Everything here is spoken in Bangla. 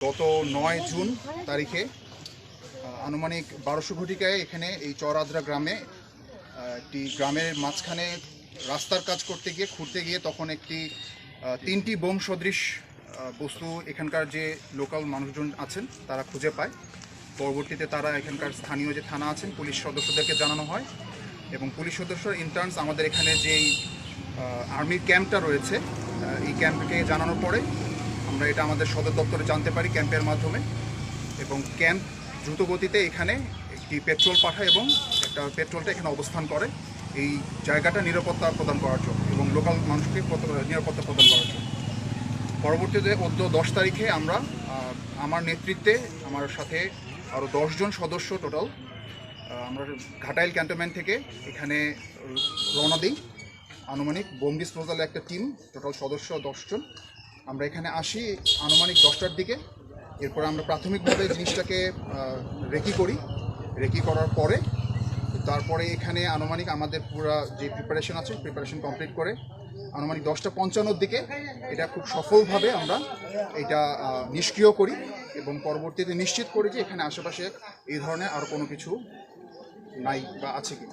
গত ৯ জুন তারিখে আনুমানিক ১২০০ ঘটিকায় এখানে এই চরআদ্রা গ্রামে একটি গ্রামের মাঝখানে রাস্তার কাজ করতে গিয়ে খুঁড়তে গিয়ে তখন একটি ৩টি বোম সদৃশ বস্তু এখানকার যে লোকাল মানুষজন আছেন তারা খুঁজে পায়। পরবর্তীতে তারা এখানকার স্থানীয় যে থানা আছেন পুলিশ সদস্যদেরকে জানানো হয় এবং পুলিশ সদস্য ইন্টার্নস আমাদের এখানে যেই আর্মির ক্যাম্পটা রয়েছে এই ক্যাম্পকে জানানোর পরে আমরা এটা আমাদের সদর দপ্তরে জানতে পারি ক্যাম্পের মাধ্যমে, এবং ক্যাম্প দ্রুত গতিতে এখানে একটি পেট্রোল পাঠায় এবং একটা পেট্রোলটা এখানে অবস্থান করে এই জায়গাটা নিরাপত্তা প্রদান করার জন্য এবং লোকাল মানুষকে নিরাপত্তা প্রদান করার জন্য। পরবর্তীতে 10 তারিখে আমরা আমার নেতৃত্বে আমার সাথে আরও 10 জন সদস্য টোটাল আমরা ঘাটাইল ক্যান্টনমেন্ট থেকে এখানে রওনা দিই। আনুমানিক বোম ডিসপোজালের একটা টিম, টোটাল সদস্য 10 জন। আমরা এখানে আসি আনুমানিক 10টার দিকে। এরপর আমরা প্রাথমিকভাবে জিনিসটাকে রেকি করার পরে তারপরে এখানে আনুমানিক আমাদের পুরো যে প্রিপারেশন আছে প্রিপারেশন কমপ্লিট করে আনুমানিক 10:55 দিকে এটা খুব সফলভাবে আমরা এটা নিষ্ক্রিয় করি এবং পরবর্তীতে নিশ্চিত করি যে এখানে আশেপাশে এই ধরনের আর কোনো কিছু নাই বা আছে কি।